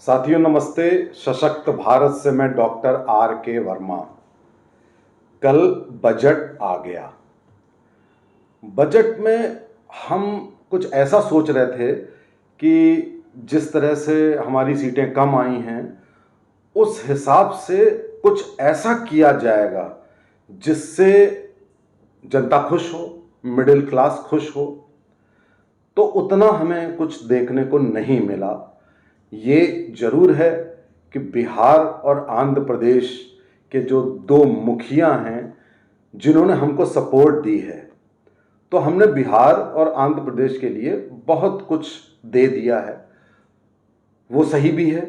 साथियों नमस्ते। सशक्त भारत से मैं डॉक्टर आर के वर्मा। कल बजट आ गया। बजट में हम कुछ ऐसा सोच रहे थे कि जिस तरह से हमारी सीटें कम आई हैं उस हिसाब से कुछ ऐसा किया जाएगा जिससे जनता खुश हो, मिडिल क्लास खुश हो। तो उतना हमें कुछ देखने को नहीं मिला। ये जरूर है कि बिहार और आंध्र प्रदेश के जो दो मुखिया हैं जिन्होंने हमको सपोर्ट दी है, तो हमने बिहार और आंध्र प्रदेश के लिए बहुत कुछ दे दिया है। वो सही भी है,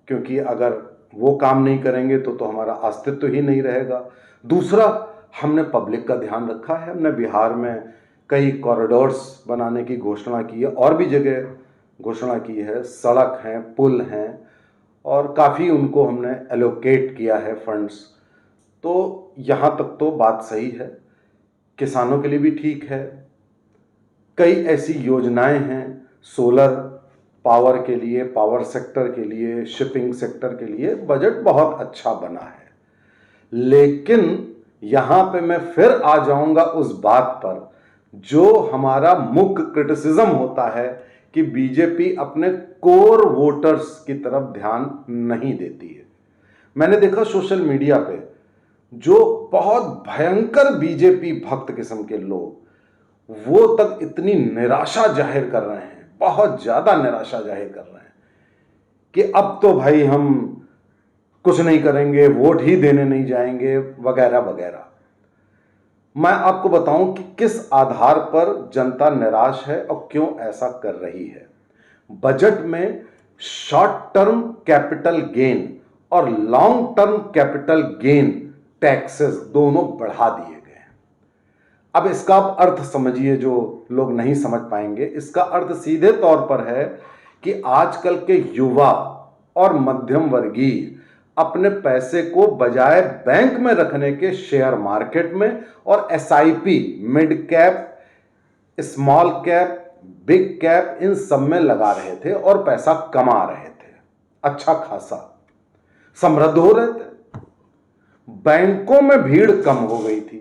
क्योंकि अगर वो काम नहीं करेंगे तो हमारा अस्तित्व ही नहीं रहेगा। दूसरा, हमने पब्लिक का ध्यान रखा है। हमने बिहार में कई कॉरिडोर्स बनाने की घोषणा की है, और भी जगह घोषणा की है, सड़क हैं, पुल हैं, और काफ़ी उनको हमने एलोकेट किया है फंड्स। तो यहाँ तक तो बात सही है, किसानों के लिए भी ठीक है। कई ऐसी योजनाएं हैं सोलर पावर के लिए, पावर सेक्टर के लिए, शिपिंग सेक्टर के लिए बजट बहुत अच्छा बना है। लेकिन यहाँ पे मैं फिर आ जाऊंगा उस बात पर जो हमारा मुख्य क्रिटिसिज्म होता है कि बीजेपी अपने कोर वोटर्स की तरफ ध्यान नहीं देती है। मैंने देखा सोशल मीडिया पे जो बहुत भयंकर बीजेपी भक्त किस्म के लोग, वो तक इतनी निराशा जाहिर कर रहे हैं, बहुत ज्यादा निराशा जाहिर कर रहे हैं कि अब तो भाई हम कुछ नहीं करेंगे, वोट ही देने नहीं जाएंगे, वगैरह वगैरह। मैं आपको बताऊं कि किस आधार पर जनता निराश है और क्यों ऐसा कर रही है। बजट में शॉर्ट टर्म कैपिटल गेन और long term capital gain taxes दोनों बढ़ा दिए गए हैं। अब इसका आप अर्थ समझिए, जो लोग नहीं समझ पाएंगे। इसका अर्थ सीधे तौर पर है कि आजकल के युवा और मध्यम वर्गीय अपने पैसे को बजाय बैंक में रखने के शेयर मार्केट में और SIP, mid cap, small cap, big cap, इन सब में लगा रहे थे और पैसा कमा रहे थे, अच्छा खासा समृद्ध हो रहे थे। बैंकों में भीड़ कम हो गई थी,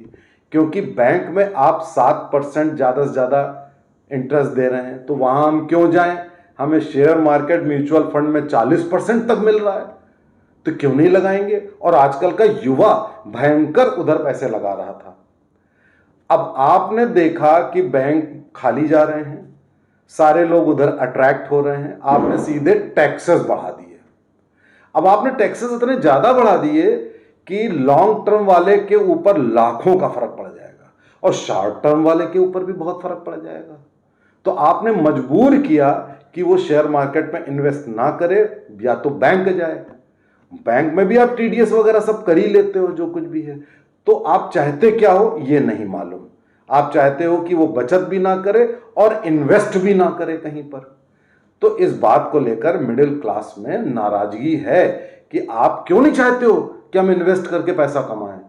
क्योंकि बैंक में आप 7% ज्यादा से ज्यादा इंटरेस्ट दे रहे हैं, तो वहां हम क्यों जाएं। हमें शेयर मार्केट, म्यूचुअल फंड में 40% तक मिल रहा है, तो क्यों नहीं लगाएंगे। और आजकल का युवा भयंकर उधर पैसे लगा रहा था। अब आपने देखा कि बैंक खाली जा रहे हैं, सारे लोग उधर अट्रैक्ट हो रहे हैं, आपने सीधे टैक्सेस बढ़ा दिए। अब आपने टैक्सेस इतने ज्यादा बढ़ा दिए कि लॉन्ग टर्म वाले के ऊपर लाखों का फर्क पड़ जाएगा और शॉर्ट टर्म वाले के ऊपर भी बहुत फर्क पड़ जाएगा। तो आपने मजबूर किया कि वो शेयर मार्केट में इन्वेस्ट ना करे, या तो बैंक जाए। बैंक में भी आप टीडीएस वगैरह सब कर ही लेते हो, जो कुछ भी है। तो आप चाहते क्या हो ये नहीं मालूम। आप चाहते हो कि वो बचत भी ना करे और इन्वेस्ट भी ना करे कहीं पर। तो इस बात को लेकर मिडिल क्लास में नाराजगी है कि आप क्यों नहीं चाहते हो कि हम इन्वेस्ट करके पैसा कमाएं।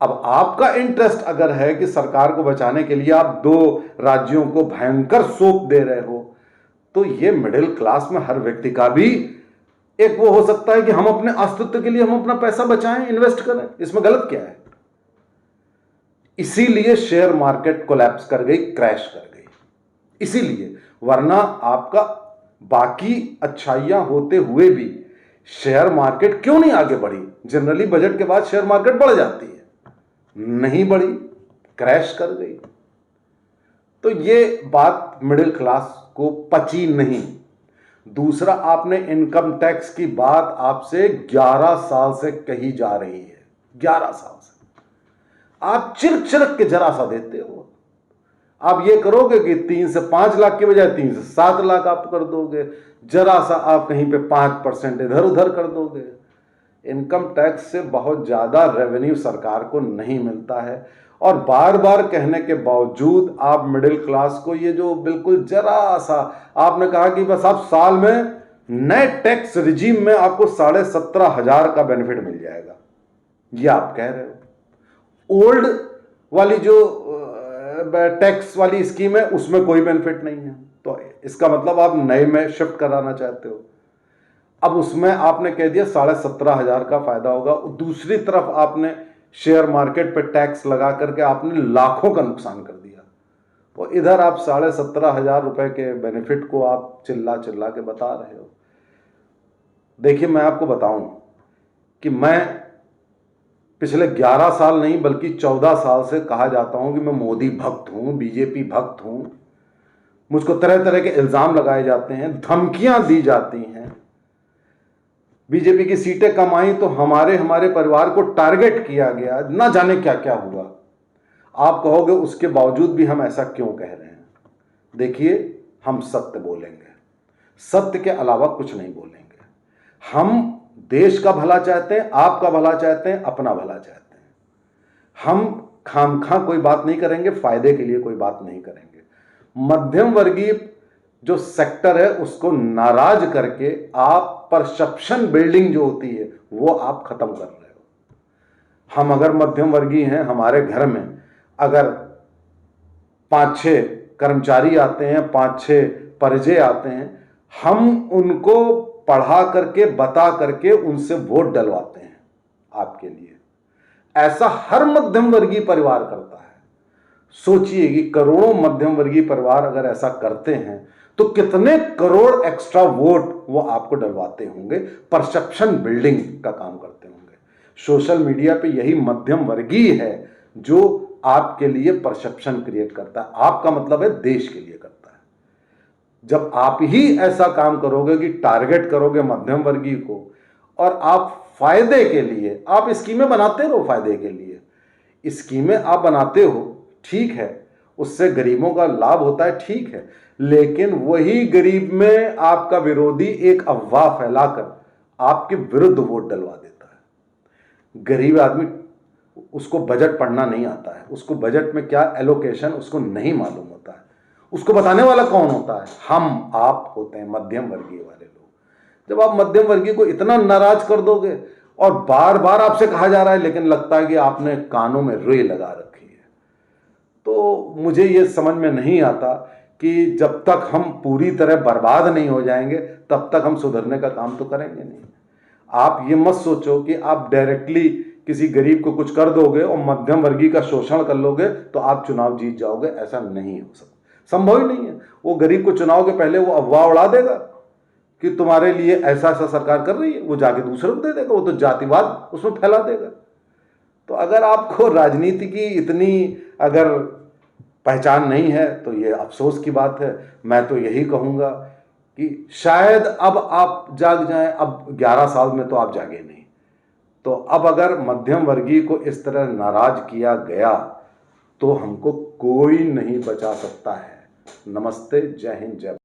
अब आपका इंटरेस्ट अगर है कि सरकार को बचाने के लिए आप दो राज्यों को भयंकर सोप दे रहे हो, तो ये मिडिल क्लास में हर व्यक्ति का भी एक वो हो सकता है कि हम अपने अस्तित्व के लिए हम अपना पैसा बचाएं, इन्वेस्ट करें। इसमें गलत क्या है। इसीलिए शेयर मार्केट कोलैप्स कर गई, क्रैश कर गई, इसीलिए। वरना आपका बाकी अच्छाइयां होते हुए भी शेयर मार्केट क्यों नहीं आगे बढ़ी। जनरली बजट के बाद शेयर मार्केट बढ़ जाती है, नहीं बढ़ी, क्रैश कर गई। तो ये बात मिडिल क्लास को पची नहीं। दूसरा, आपने इनकम टैक्स की बात आपसे 11 साल से कही जा रही है, 11 साल से आप चिरक चिरक के जरा सा देते हो। आप ये करोगे कि 3 से 5 लाख के बजाय 3 से 7 लाख आप कर दोगे, जरा सा आप कहीं पे 5% इधर उधर कर दोगे। इनकम टैक्स से बहुत ज्यादा रेवेन्यू सरकार को नहीं मिलता है, और बार बार कहने के बावजूद आप मिडिल क्लास को ये जो बिल्कुल जरा सा आपने कहा कि बस आप साल में नए टैक्स रिजीम में आपको 17,500 का बेनिफिट मिल जाएगा, ये आप कह रहे हो। ओल्ड वाली जो टैक्स वाली स्कीम है उसमें कोई बेनिफिट नहीं है, तो इसका मतलब आप नए में शिफ्ट कराना चाहते हो। अब उसमें आपने कह दिया 17,500 का फायदा होगा, दूसरी तरफ आपने शेयर मार्केट पे टैक्स लगा करके आपने लाखों का नुकसान कर दिया। तो इधर आप 17,500 रुपए के बेनिफिट को आप चिल्ला चिल्ला के बता रहे हो। देखिए, मैं आपको बताऊं कि मैं पिछले 11 साल नहीं बल्कि 14 साल से कहा जाता हूं कि मैं मोदी भक्त हूं, बीजेपी भक्त हूं। मुझको तरह तरह के इल्जाम लगाए जाते हैं, धमकियां दी जाती हैं। बीजेपी की सीटें कम आई तो हमारे परिवार को टारगेट किया गया, ना जाने क्या क्या हुआ। आप कहोगे उसके बावजूद भी हम ऐसा क्यों कह रहे हैं? देखिए, हम सत्य बोलेंगे, सत्य के अलावा कुछ नहीं बोलेंगे। हम देश का भला चाहते हैं, आपका भला चाहते हैं, अपना भला चाहते हैं। हम खामखा कोई बात नहीं करेंगे, फायदे के लिए कोई बात नहीं करेंगे। मध्यम वर्गीय जो सेक्टर है उसको नाराज करके आप परसेप्शन बिल्डिंग जो होती है वो आप खत्म कर रहे हो। हम अगर मध्यम वर्गीय हैं, हमारे घर में अगर 5-6 कर्मचारी आते हैं, 5-6 परिजय आते हैं, हम उनको पढ़ा करके बता करके उनसे वोट डलवाते हैं आपके लिए। ऐसा हर मध्यम वर्गीय परिवार करता है। सोचिए कि करोड़ों मध्यम वर्गीय परिवार अगर ऐसा करते हैं तो कितने करोड़ एक्स्ट्रा वोट वो आपको डलवाते होंगे, परसेप्शन बिल्डिंग का काम करते होंगे। सोशल मीडिया पे यही मध्यम वर्गीय है जो आपके लिए परसेप्शन क्रिएट करता है। आपका मतलब है देश के लिए करता है। जब आप ही ऐसा काम करोगे कि टारगेट करोगे मध्यम वर्गीय को और आप फायदे के लिए आप स्कीमें बनाते रहो, फायदे के लिए स्कीमें आप बनाते हो, ठीक है, उससे गरीबों का लाभ होता है, ठीक है, लेकिन वही गरीब में आपका विरोधी एक अफवाह फैलाकर आपके विरुद्ध वोट डलवा देता है। गरीब आदमी, उसको बजट पढ़ना नहीं आता है, उसको बजट में क्या एलोकेशन उसको नहीं मालूम होता है। उसको बताने वाला कौन होता है? हम आप होते हैं, मध्यम वर्गीय वाले लोग। जब आप मध्यम वर्गीय को इतना नाराज कर दोगे और बार बार आपसे कहा जा रहा है लेकिन लगता है कि आपने कानों में रुई लगा रखी है, तो मुझे ये समझ में नहीं आता कि जब तक हम पूरी तरह बर्बाद नहीं हो जाएंगे तब तक हम सुधरने का काम तो करेंगे नहीं। आप ये मत सोचो कि आप डायरेक्टली किसी गरीब को कुछ कर दोगे और मध्यम वर्गीय का शोषण कर लोगे तो आप चुनाव जीत जाओगे। ऐसा नहीं हो सकता, संभव ही नहीं है। वो गरीब को चुनाव के पहले वो अफवाह उड़ा देगा कि तुम्हारे लिए ऐसा ऐसा सरकार कर रही है, वो जाके दूसरे को दे देगा, वो तो जातिवाद उसमें फैला देगा। तो अगर आपको राजनीति की इतनी अगर पहचान नहीं है तो ये अफसोस की बात है। मैं तो यही कहूँगा कि शायद अब आप जाग जाएं। अब 11 साल में तो आप जागे नहीं, तो अब अगर मध्यम वर्गीय को इस तरह नाराज किया गया तो हमको कोई नहीं बचा सकता है। नमस्ते, जय हिंद, जय।